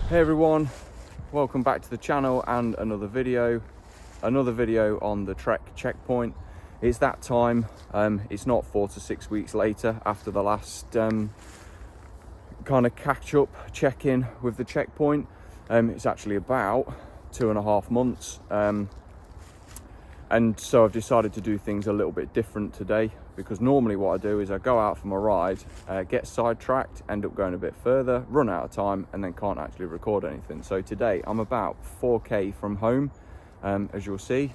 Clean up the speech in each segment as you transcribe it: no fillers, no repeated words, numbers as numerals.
Hey everyone, welcome back to the channel and another video on the Trek checkpoint. It's that time. It's not 4 to 6 weeks later after the last kind of catch up check-in with the checkpoint. It's actually about 2.5 months, and so I've decided to do things a little bit different today, because normally what I do is I go out for my ride, get sidetracked, end up going a bit further, run out of time, and then can't actually record anything. So today I'm about 4k from home. As you'll see,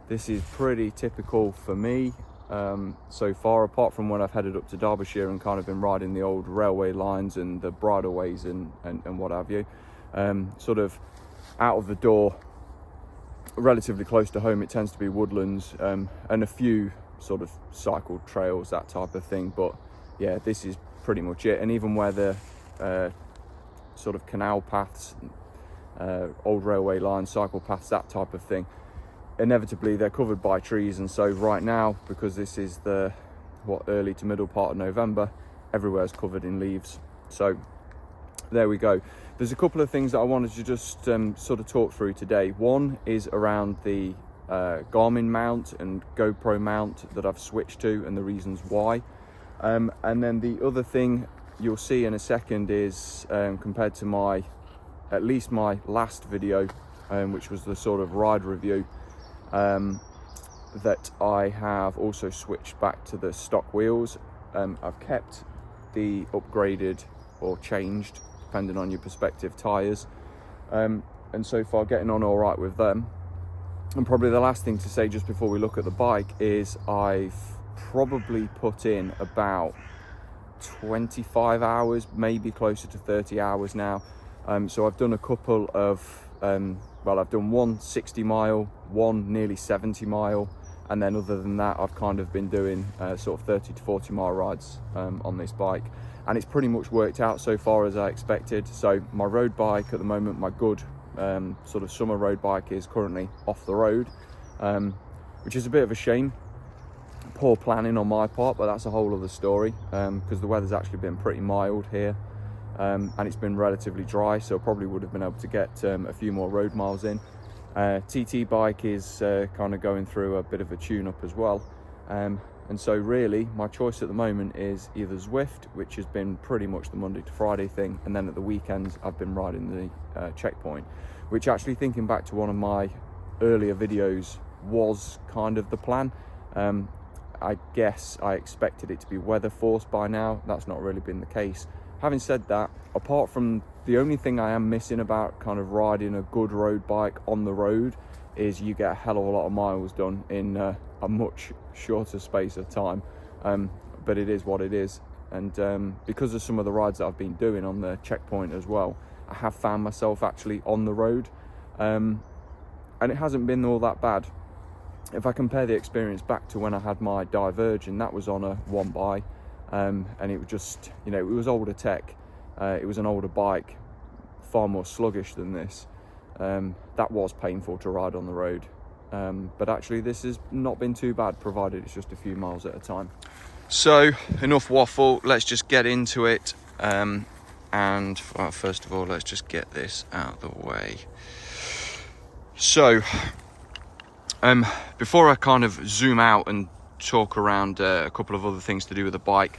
this is pretty typical for me so far, apart from when I've headed up to Derbyshire and kind of been riding the old railway lines and the bridleways and what have you. Sort of out of the door, relatively close to home, it tends to be woodlands and a few sort of cycle trails, that type of thing. But yeah, this is pretty much it. And even where the sort of canal paths, old railway lines, cycle paths, that type of thing, inevitably they're covered by trees. And so right now, because this is the early to middle part of November, everywhere's covered in leaves. So there we go. There's a couple of things that I wanted to just sort of talk through today. One is around the Garmin mount and GoPro mount that I've switched to and the reasons why. And then the other thing you'll see in a second is compared to at least my last video, which was the sort of ride review, that I have also switched back to the stock wheels. I've kept the upgraded or changed, depending on your perspective, tyres, and so far getting on all right with them. And probably the last thing to say just before we look at the bike is I've probably put in about 25 hours, maybe closer to 30 hours now. So I've done a couple of I've done one 60 mile, one nearly 70 mile, and then other than that I've kind of been doing sort of 30 to 40 mile rides on this bike, and it's pretty much worked out so far as I expected. So my road bike at the moment, my good sort of summer road bike, is currently off the road, which is a bit of a shame. Poor planning on my part, but that's a whole other story, because the weather's actually been pretty mild here, and it's been relatively dry, so I probably would have been able to get a few more road miles in. TT bike is kind of going through a bit of a tune-up as well, and so really my choice at the moment is either Zwift, which has been pretty much the Monday to Friday thing, and then at the weekends I've been riding the checkpoint, which, actually thinking back to one of my earlier videos, was kind of the plan. I guess I expected it to be weather forced by now. That's not really been the case. Having said that, apart from the only thing I am missing about kind of riding a good road bike on the road is you get a hell of a lot of miles done in a much shorter space of time, but it is what it is. And because of some of the rides that I've been doing on the checkpoint as well, I have found myself actually on the road, and it hasn't been all that bad. If I compare the experience back to when I had my Divergent, that was on a one by, and it was just, it was older tech, it was an older bike, far more sluggish than this. That was painful to ride on the road, but actually this has not been too bad, provided it's just a few miles at a time. So enough waffle, let's just get into it. And first of all, let's just get this out of the way. So before I kind of zoom out and talk around a couple of other things to do with the bike,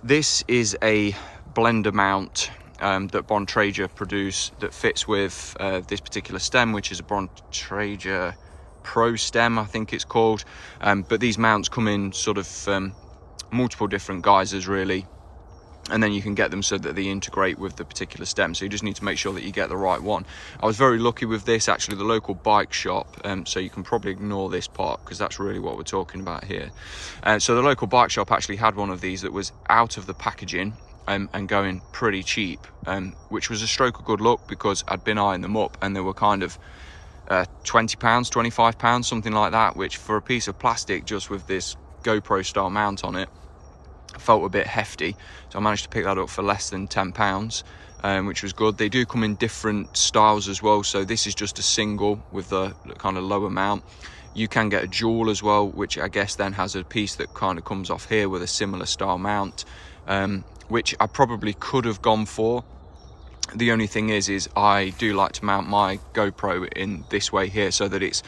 this is a Blendr mount that Bontrager produce that fits with this particular stem, which is a Bontrager Pro stem, I think it's called. But these mounts come in sort of multiple different guises really, and then you can get them so that they integrate with the particular stem. So you just need to make sure that you get the right one. I was very lucky with this, actually. The local bike shop, so you can probably ignore this part because that's really what we're talking about here. So the local bike shop actually had one of these that was out of the packaging and going pretty cheap, which was a stroke of good luck, because I'd been eyeing them up and they were kind of £20, £25, something like that, which for a piece of plastic just with this GoPro style mount on it felt a bit hefty. So I managed to pick that up for less than £10, which was good. They do come in different styles as well, so this is just a single with the kind of lower mount. You can get a dual as well, which I guess then has a piece that kind of comes off here with a similar style mount, which I probably could have gone for The only thing is I do like to mount my GoPro in this way here, so that it's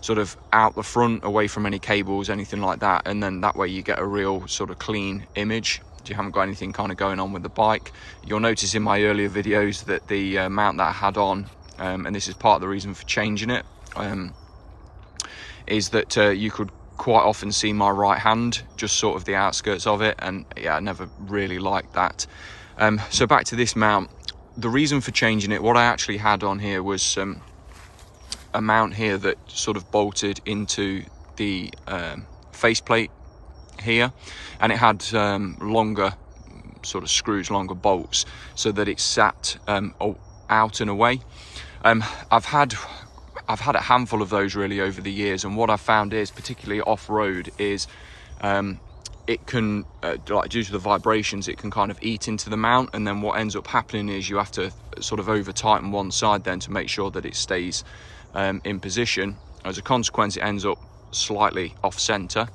sort of out the front, away from any cables, anything like that, and then that way you get a real sort of clean image. You haven't got anything kind of going on with the bike. You'll notice in my earlier videos that the mount that I had on, and this is part of the reason for changing it, is that you could quite often see my right hand, just sort of the outskirts of it, and yeah, I never really liked that. So back to this mount. The reason for changing it, what I actually had on here was a mount here that sort of bolted into the faceplate here, and it had longer sort of screws, longer bolts, so that it sat out and away. I've had a handful of those really over the years, and what I've found is, particularly off-road, is it can, like due to the vibrations, it can kind of eat into the mount, and then what ends up happening is you have to sort of over tighten one side then to make sure that it stays in position. As a consequence, it ends up slightly off center,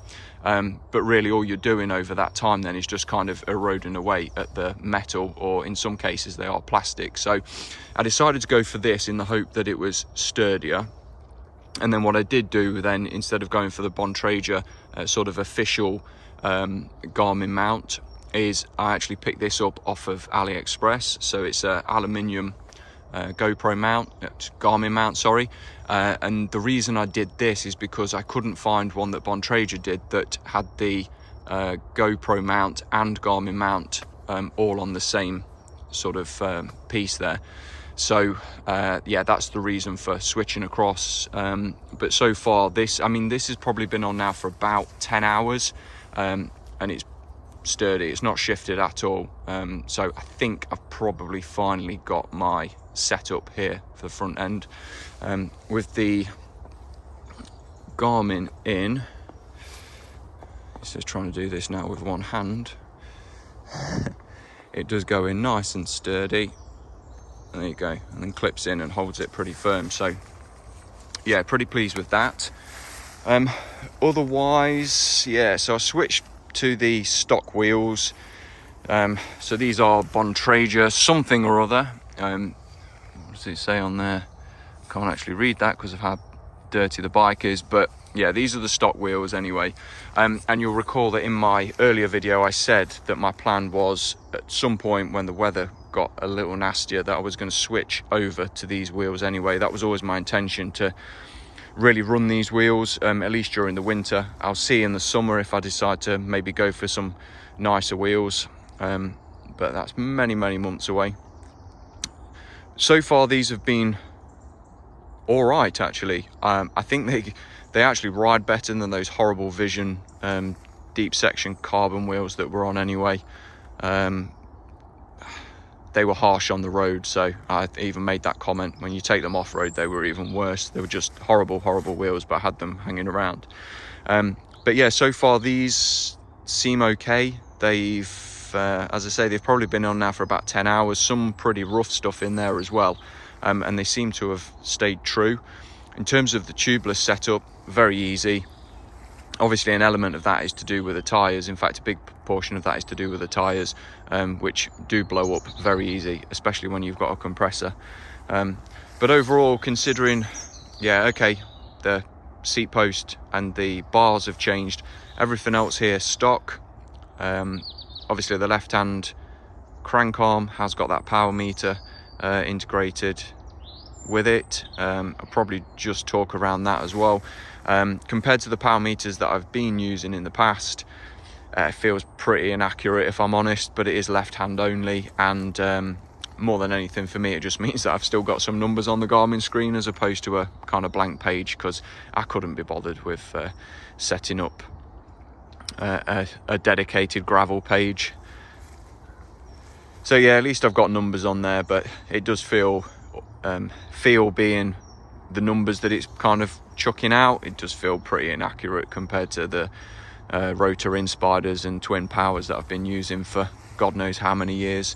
but really all you're doing over that time then is just kind of eroding away at the metal, or in some cases they are plastic. So I decided to go for this in the hope that it was sturdier. And then what I did do then, instead of going for the Bontrager sort of official Garmin mount, is I actually picked this up off of AliExpress. So it's a aluminium GoPro mount, Garmin mount, sorry. And the reason I did this is because I couldn't find one that Bontrager did that had the GoPro mount and Garmin mount all on the same sort of piece there. So yeah, that's the reason for switching across. But so far this has probably been on now for about 10 hours, and it's sturdy, it's not shifted at all. So I think I've probably finally got my setup here for the front end, with the Garmin in. It's just trying to do this now with one hand. It does go in nice and sturdy. There you go, and then clips in and holds it pretty firm. So yeah, pretty pleased with that. Otherwise, yeah, so I switched to the stock wheels. So these are Bontrager something or other. What does it say on there? Can't actually read that because of how dirty the bike is, but yeah, these are the stock wheels anyway. And you'll recall that in my earlier video I said that my plan was, at some point when the weather got a little nastier, that I was going to switch over to these wheels anyway. That was always my intention, to really run these wheels, at least during the winter. I'll see in the summer if I decide to maybe go for some nicer wheels, but that's many months away. So far these have been all right, actually. I think they actually ride better than those horrible Vision deep section carbon wheels that were on anyway. They were harsh on the road, so I even made that comment. When you take them off road, they were even worse. They were just horrible wheels, but I had them hanging around. But yeah, so far these seem okay. They've as I say, they've probably been on now for about 10 hours. Some pretty rough stuff in there as well, and they seem to have stayed true. In terms of the tubeless setup, very easy. Obviously an element of that is to do with the tyres. In fact, a big portion of that is to do with the tyres, which do blow up very easy, especially when you've got a compressor. But overall, considering, yeah, okay, the seat post and the bars have changed, everything else here stock. Obviously the left hand crank arm has got that power meter integrated with it. I'll probably just talk around that as well. Compared to the power meters that I've been using in the past, it feels pretty inaccurate if I'm honest, but it is left hand only, and more than anything for me it just means that I've still got some numbers on the Garmin screen as opposed to a kind of blank page, because I couldn't be bothered with setting up a dedicated gravel page. So yeah, at least I've got numbers on there, but it does feel being the numbers that it's kind of chucking out, it does feel pretty inaccurate compared to the rotor inspiders and twin powers that I've been using for God knows how many years.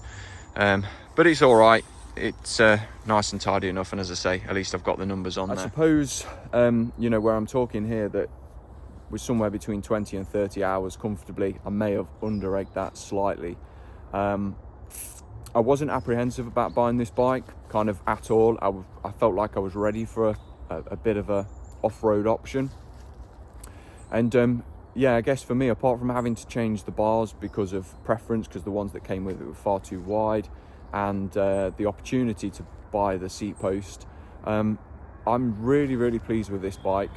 But it's all right. It's nice and tidy enough, and as I say, at least I've got the numbers on there. I suppose you know, where I'm talking here that we're somewhere between 20 and 30 hours comfortably. I may have under-egged that slightly. I wasn't apprehensive about buying this bike, kind of at all. I felt like I was ready for a bit of a off-road option. And yeah, I guess for me, apart from having to change the bars because of preference, because the ones that came with it were far too wide, and the opportunity to buy the seat post, I'm really, really pleased with this bike.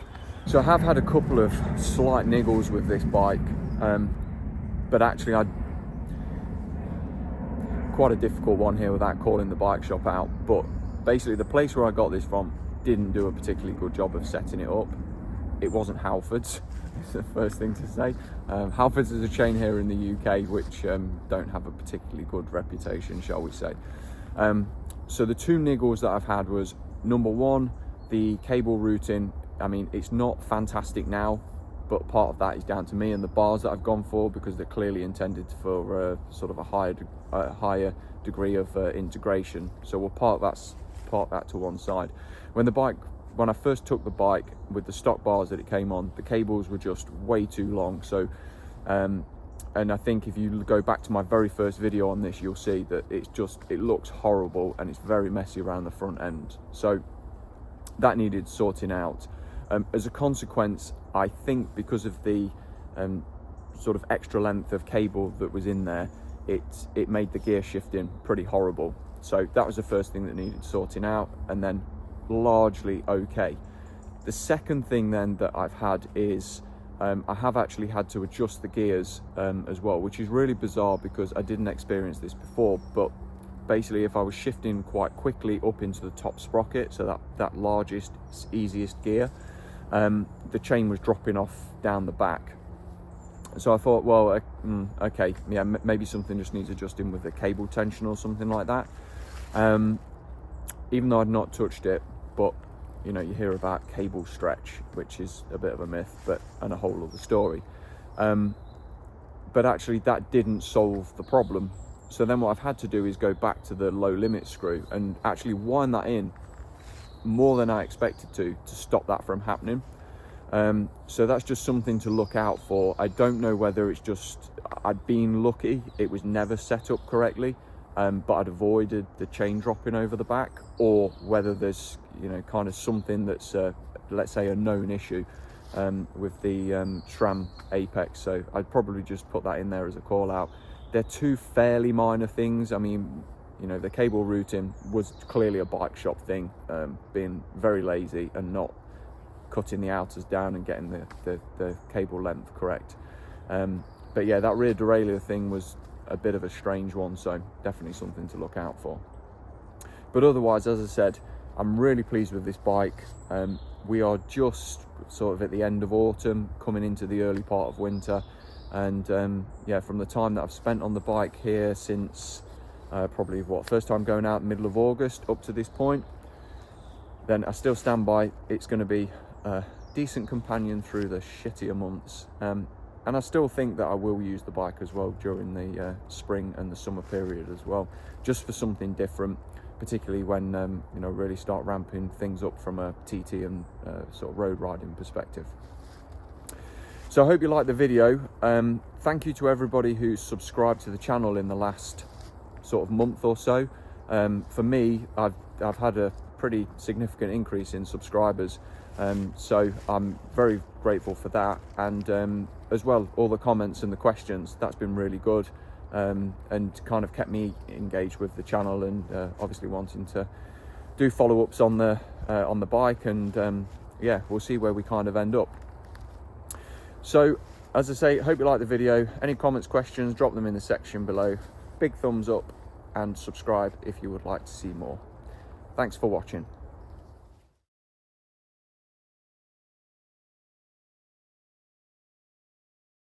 So I have had a couple of slight niggles with this bike, but actually quite a difficult one here without calling the bike shop out. But basically the place where I got this from didn't do a particularly good job of setting it up. It wasn't Halfords, is the first thing to say. Halfords is a chain here in the UK which don't have a particularly good reputation, shall we say. So the two niggles that I've had was, number one, the cable routing. I mean, it's not fantastic now, but part of that is down to me and the bars that I've gone for, because they're clearly intended for sort of a higher degree of integration. So we'll park that to one side. When I first took the bike with the stock bars that it came on, the cables were just way too long. So, and I think if you go back to my very first video on this, you'll see that it looks horrible and it's very messy around the front end. So that needed sorting out. As a consequence, I think because of the sort of extra length of cable that was in there, it made the gear shifting pretty horrible. So that was the first thing that needed sorting out, and then largely okay. The second thing then that I've had is I have actually had to adjust the gears as well, which is really bizarre because I didn't experience this before. But basically, if I was shifting quite quickly up into the top sprocket, so that largest, easiest gear, the chain was dropping off down the back. So I thought, well, okay, yeah, maybe something just needs adjusting with the cable tension or something like that. Even though I'd not touched it, but you know, you hear about cable stretch, which is a bit of a myth, and a whole other story. But actually that didn't solve the problem. So then what I've had to do is go back to the low limit screw and actually wind that in more than I expected to stop that from happening. So that's just something to look out for. I don't know whether it's just I'd been lucky, it was never set up correctly, but I'd avoided the chain dropping over the back, or whether there's, you know, kind of something that's let's say a known issue with the SRAM apex. So I'd probably just put that in there as a call out. They're two fairly minor things. I mean, you know, the cable routing was clearly a bike shop thing, being very lazy and not cutting the outers down and getting the cable length correct. But yeah, that rear derailleur thing was a bit of a strange one, so definitely something to look out for. But otherwise, as I said, I'm really pleased with this bike. We are just sort of at the end of autumn, coming into the early part of winter, and yeah, from the time that I've spent on the bike here since probably first time going out middle of August up to this point, then I still stand by it's going to be a decent companion through the shittier months, and I still think that I will use the bike as well during the spring and the summer period as well, just for something different, particularly when you know, really start ramping things up from a TT and sort of road riding perspective. So I hope you liked the video. Thank you to everybody who's subscribed to the channel in the last sort of month or so. For me, I've had a pretty significant increase in subscribers, so I'm very grateful for that, and as well all the comments and the questions. That's been really good, and kind of kept me engaged with the channel, and obviously wanting to do follow-ups on the bike, and yeah, we'll see where we kind of end up. So as I say, hope you like the video. Any comments, questions, drop them in the section below. Big thumbs up and subscribe if you would like to see more. Thanks for watching.